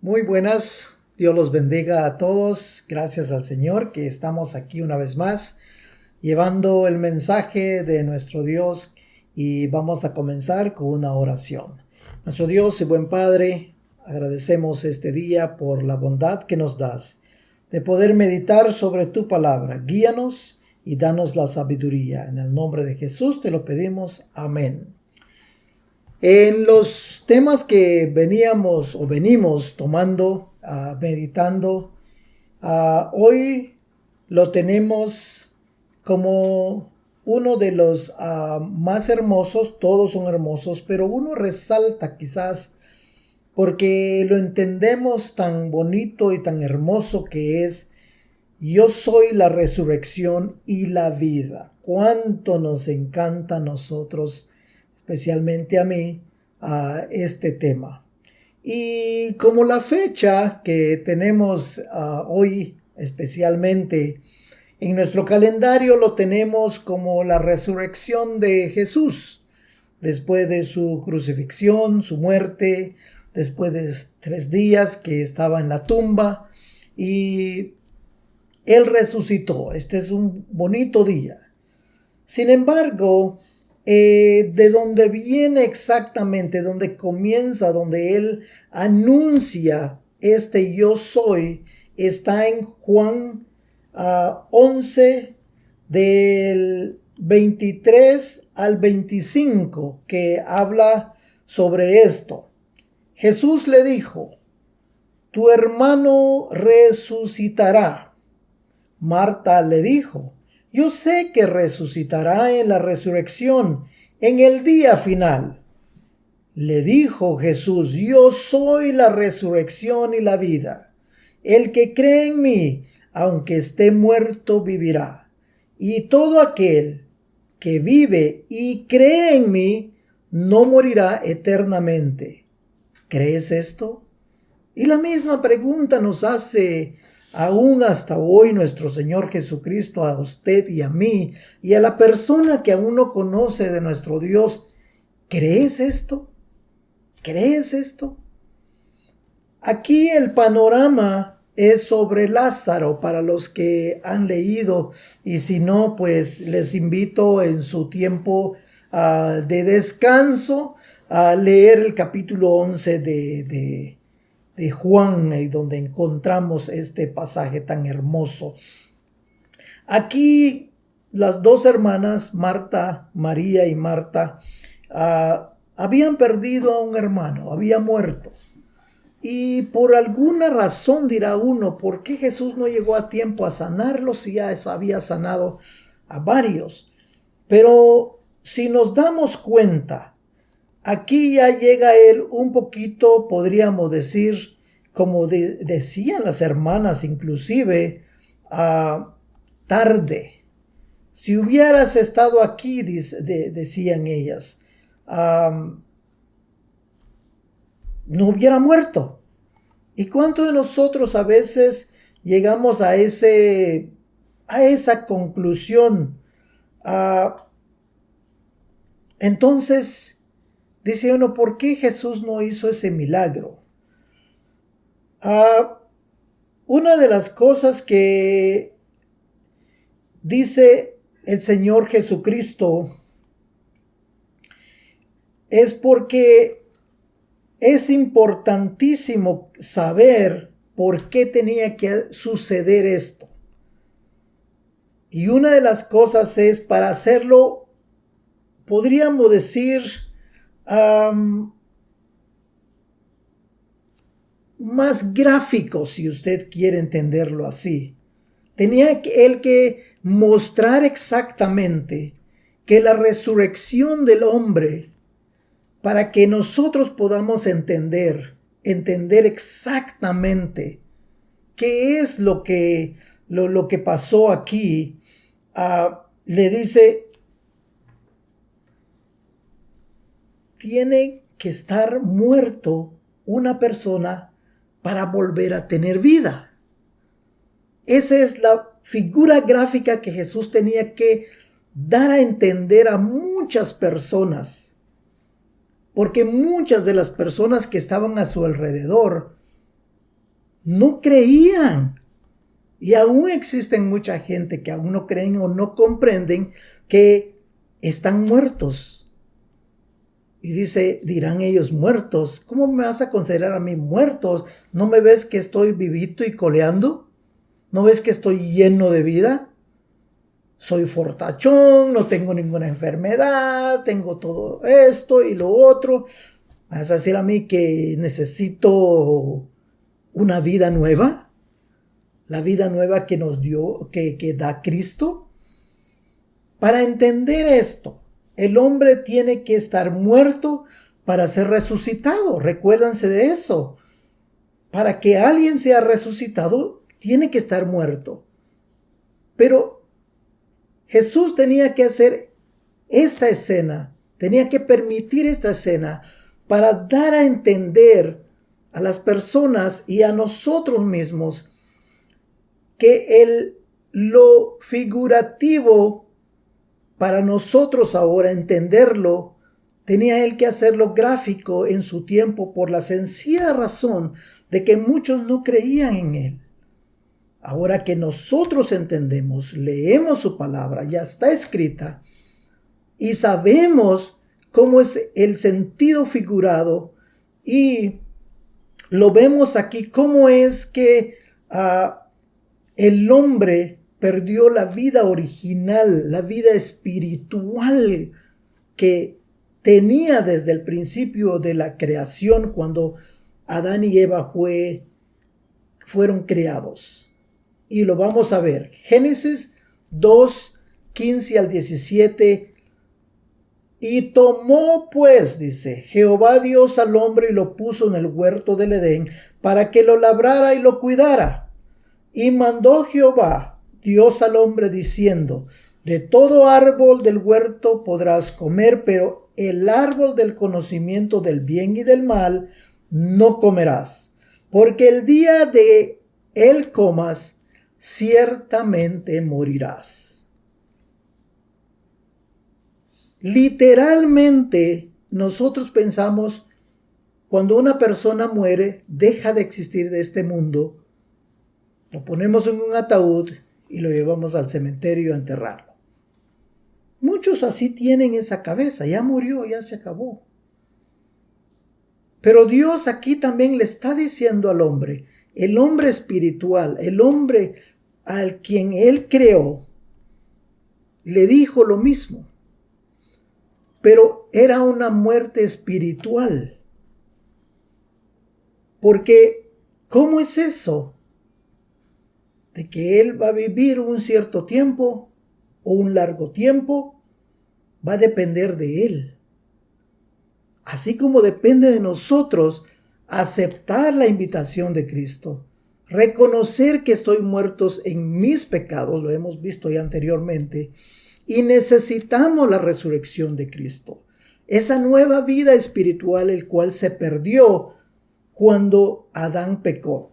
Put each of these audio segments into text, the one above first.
Muy buenas, Dios los bendiga a todos. Gracias al Señor que estamos aquí una vez más llevando el mensaje de nuestro Dios y vamos a comenzar con una oración. Nuestro Dios y buen Padre, agradecemos este día por la bondad que nos das de poder meditar sobre tu palabra. Guíanos y danos la sabiduría. En el nombre de Jesús te lo pedimos. Amén. En los temas que venimos tomando, meditando, hoy lo tenemos como uno de los más hermosos. Todos son hermosos, pero uno resalta quizás porque lo entendemos tan bonito y tan hermoso que es: yo soy la resurrección y la vida. Cuánto nos encanta a nosotros, especialmente a mí, a este tema. Y como la fecha que tenemos hoy especialmente en nuestro calendario lo tenemos como la resurrección de Jesús, después de su crucifixión, su muerte, después de 3 días que estaba en la tumba y Él resucitó. Este es un bonito día. Sin embargo, de donde viene exactamente, donde comienza, donde Él anuncia este yo soy, está en Juan 11 del 23 al 25, que habla sobre esto. Jesús le dijo: tu hermano resucitará. Marta le dijo: yo sé que resucitará en la resurrección, en el día final. Le dijo Jesús: yo soy la resurrección y la vida. El que cree en mí, aunque esté muerto, vivirá. Y todo aquel que vive y cree en mí, no morirá eternamente. ¿Crees esto? Y la misma pregunta nos hace aún hasta hoy nuestro Señor Jesucristo a usted y a mí y a la persona que aún no conoce de nuestro Dios. ¿Crees esto? ¿Crees esto? Aquí el panorama es sobre Lázaro para los que han leído, y si no, pues les invito en su tiempo de descanso a leer el capítulo 11 de Juan, donde encontramos este pasaje tan hermoso. Aquí las dos hermanas, María y Marta, habían perdido a un hermano, había muerto. Y por alguna razón dirá uno: ¿por qué Jesús no llegó a tiempo a sanarlos si ya había sanado a varios? Pero si nos damos cuenta, aquí ya llega él un poquito, podríamos decir, como decían las hermanas inclusive, tarde. Si hubieras estado aquí, decían ellas, no hubiera muerto. ¿Y cuántos de nosotros a veces llegamos a esa conclusión? Entonces, dice uno: ¿por qué Jesús no hizo ese milagro? Una de las cosas que dice el Señor Jesucristo es porque es importantísimo saber por qué tenía que suceder esto. Y una de las cosas es, para hacerlo, podríamos decir, más gráfico, si usted quiere entenderlo así. Tenía él que mostrar exactamente que la resurrección del hombre, para que nosotros podamos entender exactamente qué es lo que pasó aquí, le dice: tiene que estar muerto una persona para volver a tener vida. Esa es la figura gráfica que Jesús tenía que dar a entender a muchas personas, porque muchas de las personas que estaban a su alrededor no creían. Y aún existen mucha gente que aún no creen o no comprenden que están muertos. Y dice, dirán ellos, muertos. ¿Cómo me vas a considerar a mí muertos? ¿No me ves que estoy vivito y coleando? ¿No ves que estoy lleno de vida? Soy fortachón, no tengo ninguna enfermedad, tengo todo esto y lo otro. ¿Vas a decir a mí que necesito una vida nueva? La vida nueva que nos dio, que da Cristo. Para entender esto, el hombre tiene que estar muerto para ser resucitado. Recuérdense de eso. Para que alguien sea resucitado, tiene que estar muerto. Pero Jesús tenía que hacer esta escena, tenía que permitir esta escena para dar a entender a las personas y a nosotros mismos que lo figurativo, para nosotros ahora entenderlo, tenía él que hacerlo gráfico en su tiempo por la sencilla razón de que muchos no creían en él. Ahora que nosotros entendemos, leemos su palabra, ya está escrita, y sabemos cómo es el sentido figurado, y lo vemos aquí, cómo es que el hombre perdió la vida original, la vida espiritual que tenía desde el principio de la creación, cuando Adán y Eva fueron creados. Y lo vamos a ver. Génesis 2, 15 al 17. Y tomó pues, dice, Jehová Dios al hombre y lo puso en el huerto del Edén para que lo labrara y lo cuidara. Y mandó Jehová Dios al hombre diciendo, de todo árbol del huerto podrás comer, pero el árbol del conocimiento del bien y del mal no comerás, porque el día de él comas, ciertamente morirás. Literalmente, nosotros pensamos, cuando una persona muere, deja de existir de este mundo, lo ponemos en un ataúd y lo llevamos al cementerio a enterrarlo. Muchos así tienen esa cabeza, ya murió, ya se acabó. Pero Dios aquí también le está diciendo al hombre, el hombre espiritual, el hombre al quien él creó, le dijo lo mismo. Pero era una muerte espiritual. Porque, ¿cómo es eso? De que él va a vivir un cierto tiempo o un largo tiempo, va a depender de él. Así como depende de nosotros aceptar la invitación de Cristo, reconocer que estoy muertos en mis pecados, lo hemos visto ya anteriormente, y necesitamos la resurrección de Cristo. Esa nueva vida espiritual, el cual se perdió cuando Adán pecó.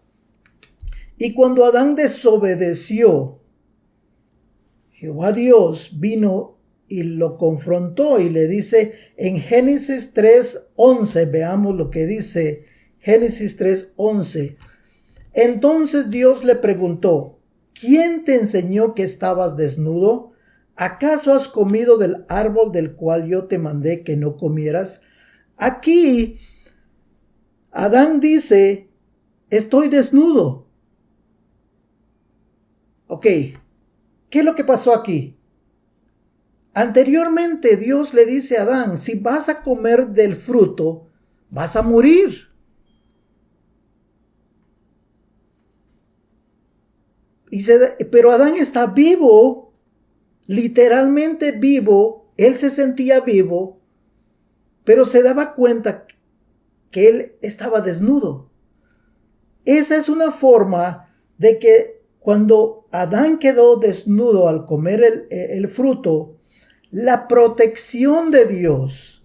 Y cuando Adán desobedeció, Jehová Dios vino y lo confrontó y le dice en Génesis 3:11, veamos lo que dice Génesis 3:11. Entonces Dios le preguntó, ¿quién te enseñó que estabas desnudo? ¿Acaso has comido del árbol del cual yo te mandé que no comieras? Aquí Adán dice, estoy desnudo. Ok, ¿qué es lo que pasó aquí? Anteriormente Dios le dice a Adán, si vas a comer del fruto, vas a morir. Pero Adán está vivo, literalmente vivo, él se sentía vivo, pero se daba cuenta que él estaba desnudo. Esa es una forma de que cuando Adán quedó desnudo al comer el fruto, la protección de Dios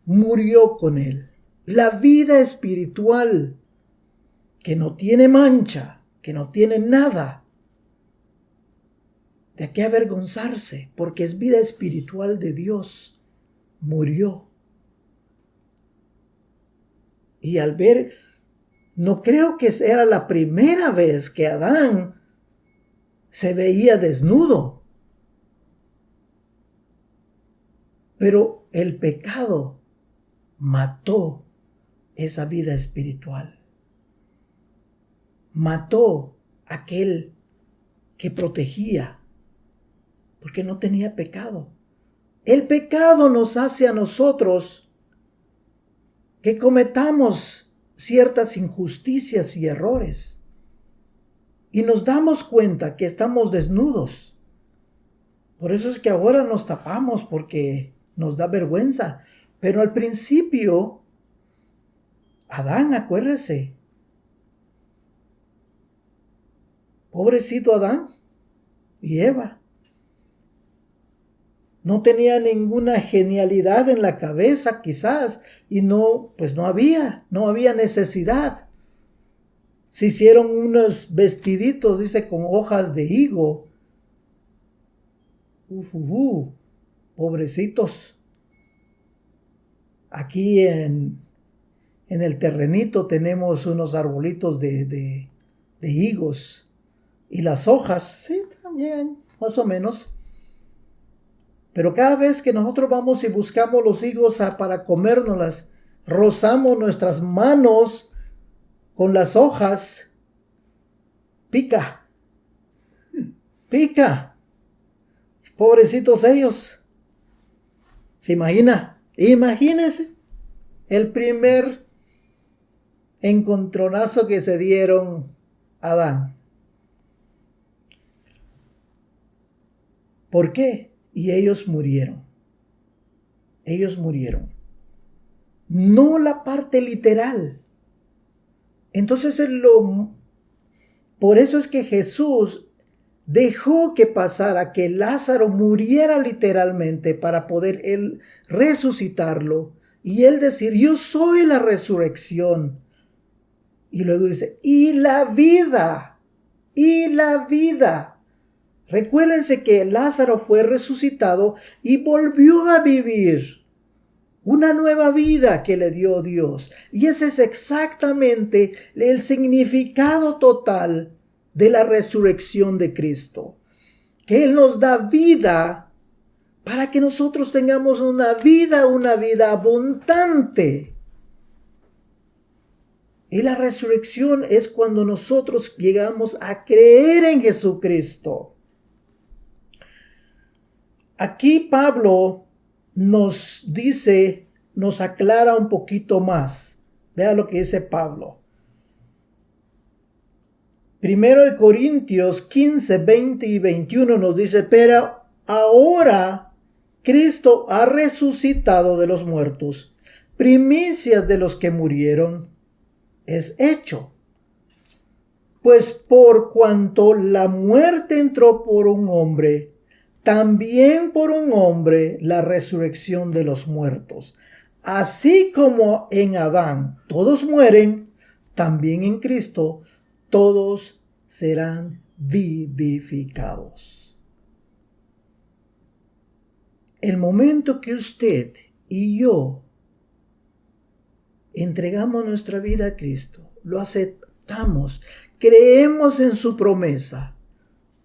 murió con él. La vida espiritual que no tiene mancha, que no tiene nada de qué avergonzarse, porque es vida espiritual de Dios, murió. Y al ver No creo que era la primera vez que Adán se veía desnudo. Pero el pecado mató esa vida espiritual. Mató aquel que protegía, porque no tenía pecado. El pecado nos hace a nosotros que cometamos ciertas injusticias y errores. Y nos damos cuenta que estamos desnudos. Por eso es que ahora nos tapamos, porque nos da vergüenza. Pero al principio, Adán, acuérdese. Pobrecito Adán y Eva. No tenía ninguna genialidad en la cabeza, quizás, y no había necesidad. Se hicieron unos vestiditos, dice, con hojas de higo. Pobrecitos. Aquí en el terrenito tenemos unos arbolitos de higos. Y las hojas, sí, también, más o menos. Pero cada vez que nosotros vamos y buscamos los higos para comérnoslas, rozamos nuestras manos con las hojas, pica. Pobrecitos ellos. ¿Se imagina? Imagínense el primer encontronazo que se dieron a Adán. ¿Por qué? Y ellos murieron. No la parte literal. Entonces por eso es que Jesús dejó que pasara, que Lázaro muriera literalmente para poder él resucitarlo. Y él decir, yo soy la resurrección. Y luego dice, y la vida. Recuérdense que Lázaro fue resucitado y volvió a vivir una nueva vida que le dio Dios. Y ese es exactamente el significado total de la resurrección de Cristo. Que Él nos da vida para que nosotros tengamos una vida abundante. Y la resurrección es cuando nosotros llegamos a creer en Jesucristo. Aquí Pablo nos dice, nos aclara un poquito más. Vea lo que dice Pablo. 1 Corintios 15, 20 y 21 nos dice, pero ahora Cristo ha resucitado de los muertos, primicias de los que murieron es hecho. Pues por cuanto la muerte entró por un hombre, también por un hombre la resurrección de los muertos. Así como en Adán todos mueren, también en Cristo todos serán vivificados. El momento que usted y yo entregamos nuestra vida a Cristo, lo aceptamos, creemos en su promesa,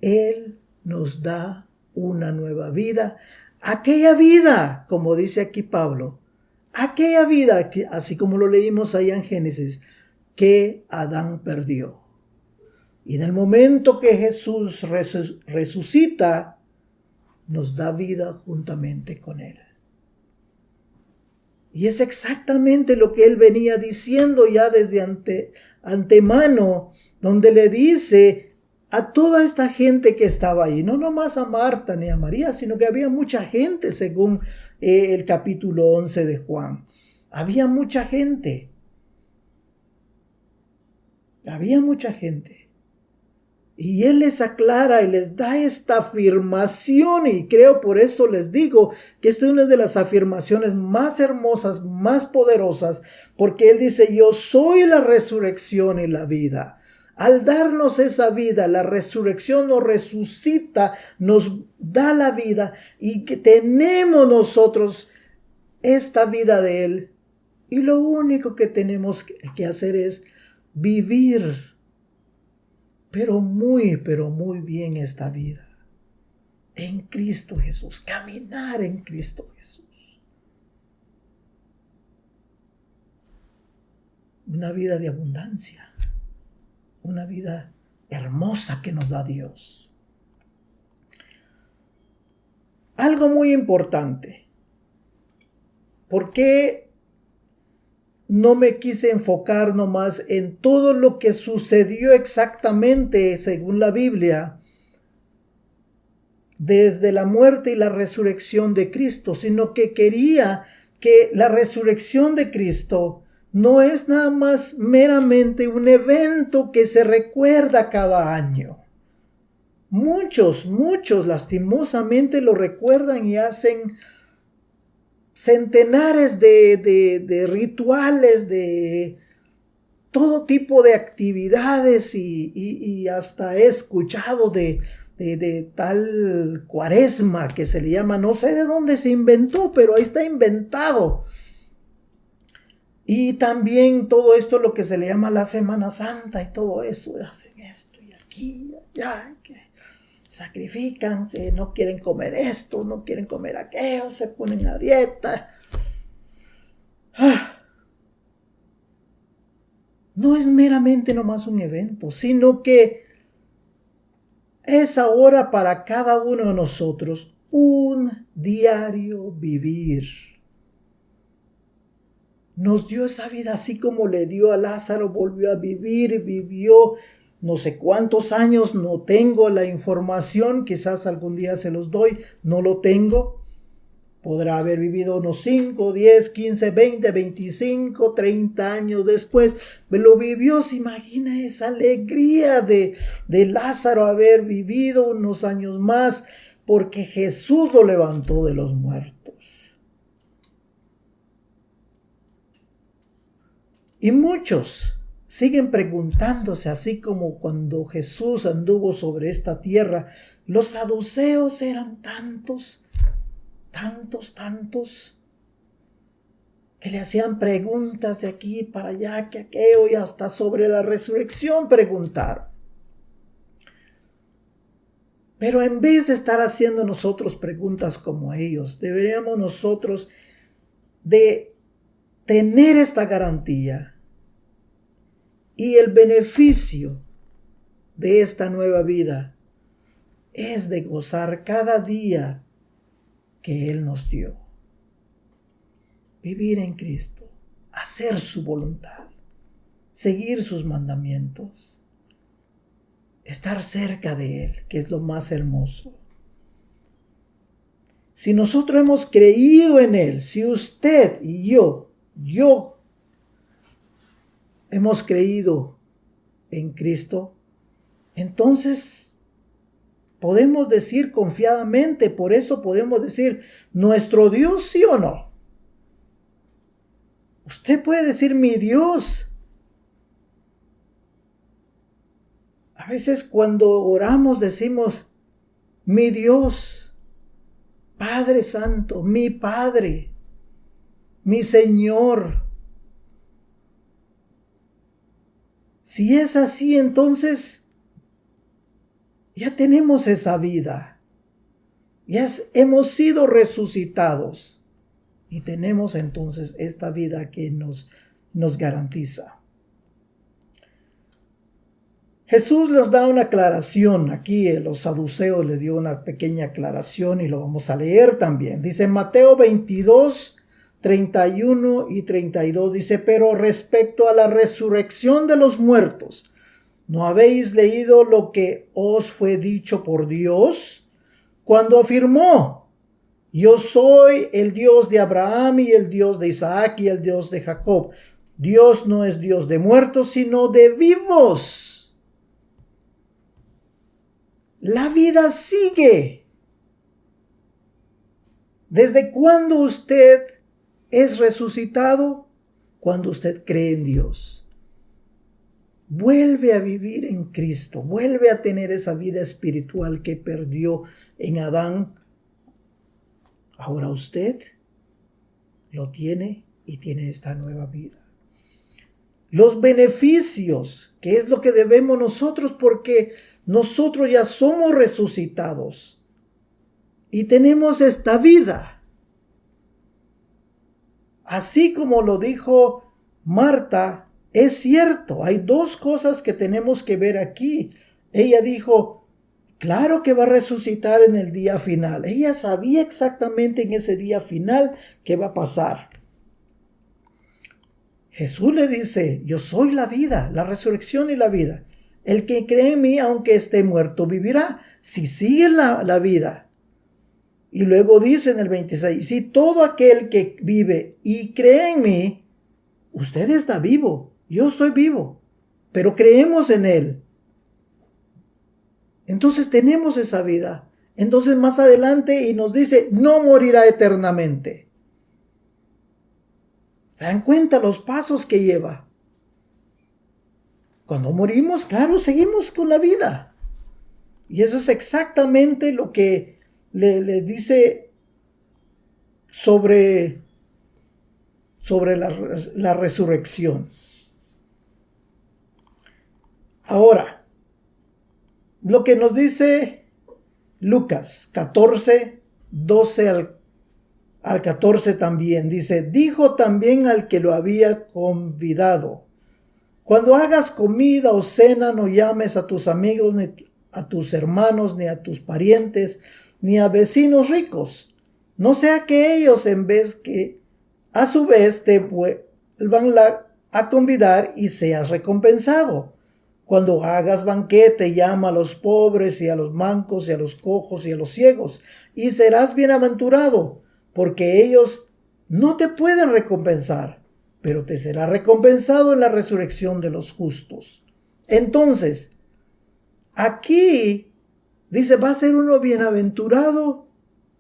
Él nos da una nueva vida, aquella vida, como dice aquí Pablo, aquella vida, que, así como lo leímos allá en Génesis, que Adán perdió. Y en el momento que Jesús resucita, nos da vida juntamente con Él. Y es exactamente lo que Él venía diciendo ya desde antemano, donde le dice a toda esta gente que estaba ahí, no nomás a Marta ni a María, sino que había mucha gente según el capítulo 11 de Juan. Había mucha gente. Y Él les aclara y les da esta afirmación, y creo por eso les digo que esta es una de las afirmaciones más hermosas, más poderosas, porque Él dice, yo soy la resurrección y la vida. Al darnos esa vida, la resurrección nos resucita, nos da la vida, y que tenemos nosotros esta vida de Él. Y lo único que tenemos que hacer es vivir, pero muy bien esta vida. En Cristo Jesús, caminar en Cristo Jesús. Una vida de abundancia, una vida hermosa que nos da Dios. Algo muy importante. ¿Por qué no me quise enfocar nomás en todo lo que sucedió exactamente según la Biblia desde la muerte y la resurrección de Cristo, sino que quería que la resurrección de Cristo no es nada más meramente un evento que se recuerda cada año? Muchos lastimosamente lo recuerdan y hacen centenares de rituales, de todo tipo de actividades y hasta he escuchado de tal cuaresma que se le llama, no sé de dónde se inventó, pero ahí está inventado. Y también todo esto, lo que se le llama la Semana Santa y todo eso, hacen esto y aquí y allá, que sacrifican, no quieren comer esto, no quieren comer aquello, se ponen a dieta. No es meramente nomás un evento, sino que es ahora para cada uno de nosotros un diario vivir. Nos dio esa vida así como le dio a Lázaro, volvió a vivir, vivió no sé cuántos años, no tengo la información, quizás algún día se los doy, no lo tengo. Podrá haber vivido unos 5, 10, 15, 20, 25, 30 años después. Lo vivió, se imagina esa alegría de Lázaro haber vivido unos años más, porque Jesús lo levantó de los muertos. Y muchos siguen preguntándose, así como cuando Jesús anduvo sobre esta tierra, los saduceos eran tantos, que le hacían preguntas de aquí para allá, que aquello, y hasta sobre la resurrección preguntaron. Pero en vez de estar haciendo nosotros preguntas como ellos, deberíamos nosotros de tener esta garantía y el beneficio de esta nueva vida es de gozar cada día que Él nos dio. Vivir en Cristo, hacer su voluntad, seguir sus mandamientos, estar cerca de Él, que es lo más hermoso. Si nosotros hemos creído en Él, si usted y yo hemos creído en Cristo, entonces podemos decir confiadamente, por eso podemos decir, ¿nuestro Dios sí o no? Usted puede decir, mi Dios. A veces cuando oramos decimos, mi Dios, Padre Santo, mi Padre, mi Señor. Si es así, entonces ya tenemos esa vida. Ya hemos sido resucitados. Y tenemos entonces esta vida que nos garantiza. Jesús les da una aclaración. Aquí los saduceos le dio una pequeña aclaración y lo vamos a leer también. Dice Mateo 22, 31 y 32. Dice, pero respecto a la resurrección de los muertos, ¿no habéis leído lo que os fue dicho por Dios cuando afirmó: yo soy el Dios de Abraham y el Dios de Isaac y el Dios de Jacob? Dios no es Dios de muertos, sino de vivos. La vida sigue. ¿Desde cuándo usted es resucitado? Cuando usted cree en Dios. Vuelve a vivir en Cristo. Vuelve a tener esa vida espiritual que perdió en Adán. Ahora usted lo tiene y tiene esta nueva vida. los beneficios, que es lo que debemos nosotros, porque nosotros ya somos resucitados y tenemos esta vida. Así como lo dijo Marta, es cierto, hay dos cosas que tenemos que ver aquí. Ella dijo, claro que va a resucitar en el día final. Ella sabía exactamente en ese día final qué va a pasar. Jesús le dice, yo soy la vida, la resurrección y la vida. El que cree en mí, aunque esté muerto, vivirá. Si sigue la vida. Y luego dice en el 26, si todo aquel que vive y cree en mí, usted está vivo, yo estoy vivo, pero creemos en él. Entonces tenemos esa vida. Entonces más adelante y nos dice, no morirá eternamente. ¿Se dan cuenta los pasos que lleva? Cuando morimos, claro, seguimos con la vida. Y eso es exactamente lo que le dice sobre la resurrección. Ahora, lo que nos dice Lucas 14, 12 al 14 también, dice, dijo también al que lo había convidado, cuando hagas comida o cena, no llames a tus amigos, ni a tus hermanos, ni a tus parientes, ni a vecinos ricos, no sea que ellos en vez que a su vez te vuelvan a convidar y seas recompensado. Cuando hagas banquete, llama a los pobres y a los mancos y a los cojos y a los ciegos, y serás bienaventurado, porque ellos no te pueden recompensar, pero te será recompensado en la resurrección de los justos. Entonces, aquí dice, va a ser uno bienaventurado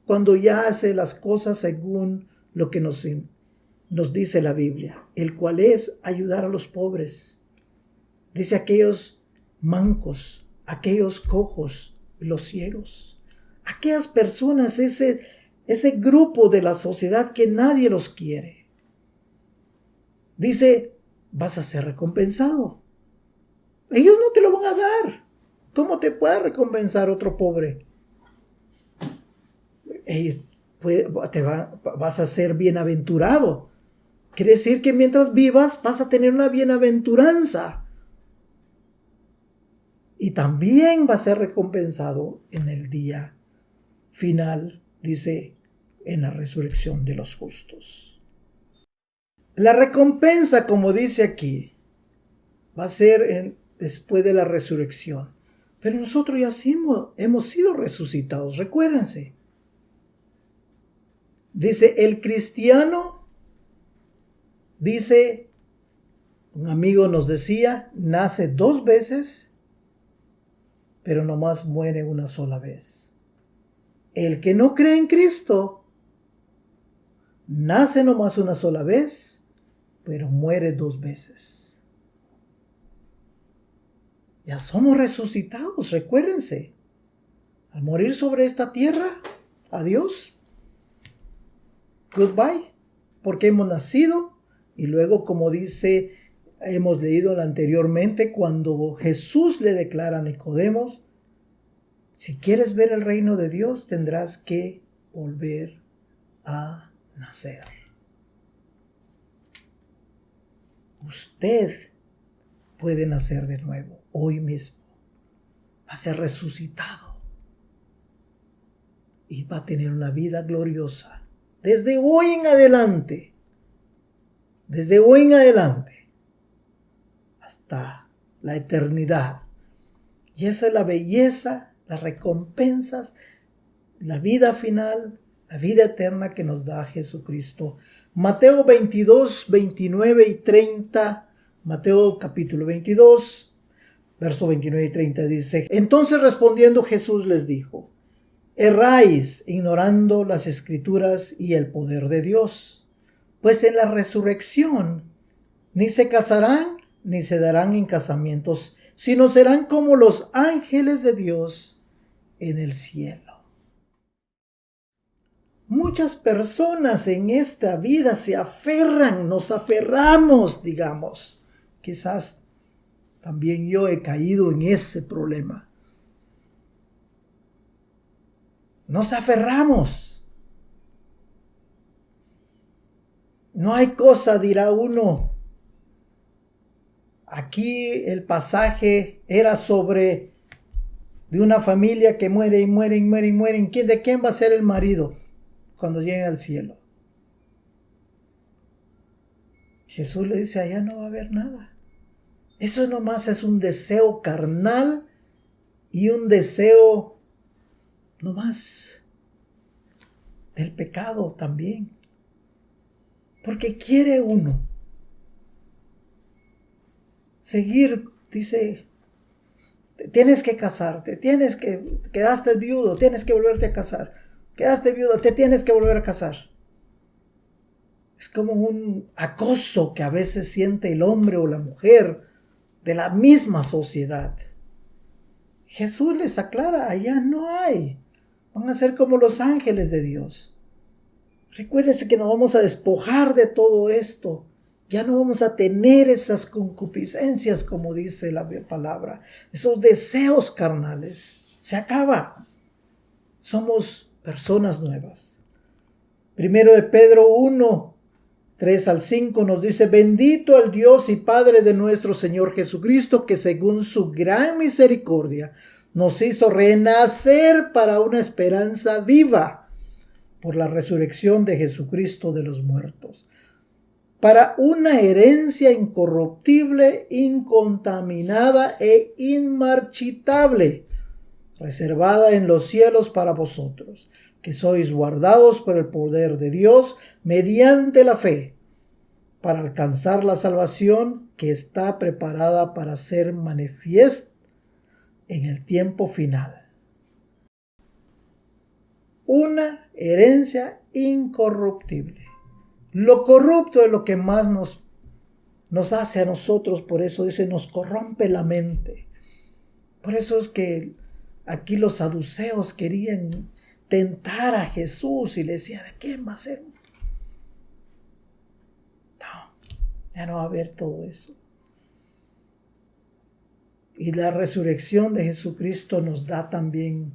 cuando ya hace las cosas según lo que nos dice la Biblia, el cual es ayudar a los pobres. Dice aquellos mancos, aquellos cojos, los ciegos, aquellas personas, ese grupo de la sociedad que nadie los quiere. Dice, vas a ser recompensado. Ellos no te lo van a dar. ¿Cómo te puede recompensar otro pobre? Vas a ser bienaventurado. Quiere decir que mientras vivas vas a tener una bienaventuranza. Y también va a ser recompensado en el día final, dice, en la resurrección de los justos. La recompensa, como dice aquí, va a ser después de la resurrección. Pero nosotros ya hemos sido resucitados, recuérdense. Dice, el cristiano, dice, un amigo nos decía, nace 2 veces, pero nomás muere una sola vez. El que no cree en Cristo, nace nomás una sola vez, pero muere 2 veces. Ya somos resucitados, recuérdense. Al morir sobre esta tierra, adiós. Goodbye. Porque hemos nacido y luego, como dice, hemos leído anteriormente, cuando Jesús le declara a Nicodemo, si quieres ver el reino de Dios, tendrás que volver a nacer. Usted puede nacer de nuevo hoy mismo. Va a ser resucitado y va a tener una vida gloriosa desde hoy en adelante. Desde hoy en adelante hasta la eternidad. Y esa es la belleza, las recompensas, la vida final, la vida eterna que nos da Jesucristo. Mateo 22, 29 y 30. Mateo capítulo 22, verso 29 y 30 dice, entonces respondiendo Jesús les dijo, erráis ignorando las Escrituras y el poder de Dios, pues en la resurrección ni se casarán ni se darán en casamientos, sino serán como los ángeles de Dios en el cielo. Muchas personas en esta vida se aferran, nos aferramos, digamos, Quizás también yo he caído en ese problema. Nos aferramos. No hay cosa, dirá uno. Aquí el pasaje era sobre de una familia que muere y muere y muere y muere. ¿De quién va a ser el marido cuando llegue al cielo? Jesús le dice, allá no va a haber nada. Eso nomás es un deseo carnal y un deseo nomás del pecado también. Porque quiere uno seguir, dice, tienes que casarte, quedaste viudo, tienes que volverte a casar. Quedaste viudo, te tienes que volver a casar. Es como un acoso que a veces siente el hombre o la mujer de la misma sociedad. Jesús les aclara, allá no hay. Van a ser como los ángeles de Dios. Recuérdense que nos vamos a despojar de todo esto. Ya no vamos a tener esas concupiscencias, como dice la palabra. Esos deseos carnales. Se acaba. Somos personas nuevas. Primero de Pedro 1, 3 al 5 nos dice, bendito el Dios y Padre de nuestro Señor Jesucristo, que según su gran misericordia nos hizo renacer para una esperanza viva por la resurrección de Jesucristo de los muertos, para una herencia incorruptible, incontaminada e inmarchitable, reservada en los cielos para vosotros, que sois guardados por el poder de Dios mediante la fe, para alcanzar la salvación que está preparada para ser manifiesta en el tiempo final. Una herencia incorruptible. Lo corrupto es lo que más nos hace a nosotros, por eso dice, nos corrompe la mente. Por eso es que aquí los saduceos querían tentar a Jesús y le decían, ¿de quién va a ser? No, ya no va a haber todo eso. Y la resurrección de Jesucristo nos da también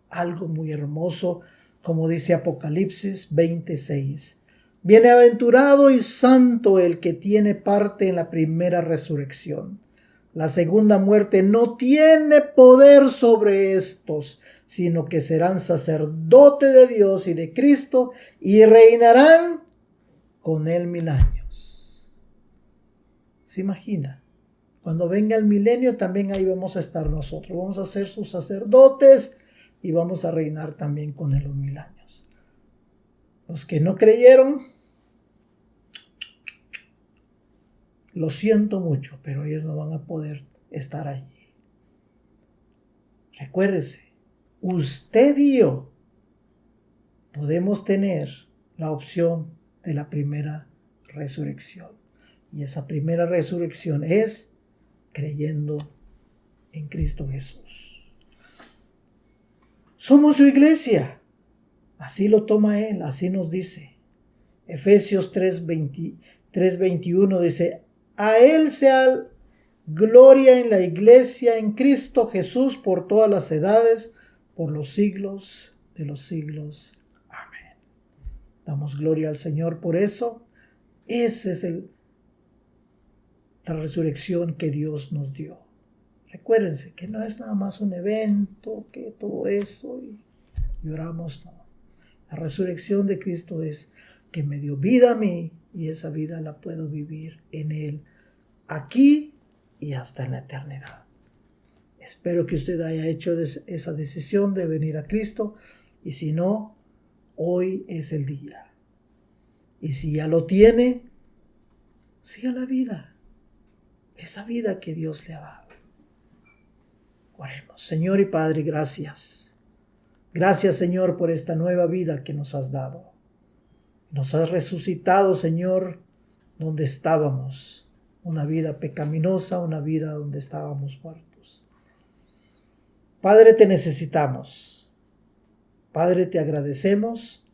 algo muy hermoso, como dice Apocalipsis 26. Bienaventurado y santo el que tiene parte en la primera resurrección. La segunda muerte no tiene poder sobre estos, sino que serán sacerdotes de Dios y de Cristo y reinarán con él 1000 años. ¿Se imagina? Cuando venga el milenio también ahí vamos a estar nosotros. Vamos a ser sus sacerdotes y vamos a reinar también con él los 1000 años. Los que no creyeron, lo siento mucho, pero ellos no van a poder estar allí. Recuérdese, usted y yo podemos tener la opción de la primera resurrección. Y esa primera resurrección es creyendo en Cristo Jesús. Somos su iglesia. Así lo toma él, así nos dice. Efesios 3:21 dice, a él sea gloria en la iglesia, en Cristo Jesús, por todas las edades, por los siglos de los siglos. Amén. Damos gloria al Señor por eso. Esa es la resurrección que Dios nos dio. Recuérdense que no es nada más un evento, que todo eso y lloramos, no. La resurrección de Cristo es que me dio vida a mí y esa vida la puedo vivir en Él, aquí y hasta en la eternidad. Espero que usted haya hecho esa decisión de venir a Cristo y si no, hoy es el día. Y si ya lo tiene, siga la vida, esa vida que Dios le ha dado. Oremos. Señor y Padre, gracias. Gracias, Señor, por esta nueva vida que nos has dado. Nos has resucitado, Señor, donde estábamos. Una vida pecaminosa, una vida donde estábamos muertos. Padre, te necesitamos. Padre, te agradecemos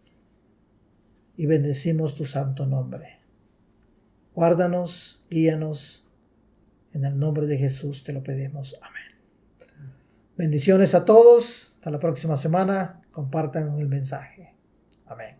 y bendecimos tu santo nombre. Guárdanos, guíanos En el nombre de Jesús te lo pedimos. Amén. Bendiciones a todos. Hasta la próxima semana. Compartan el mensaje. Amén.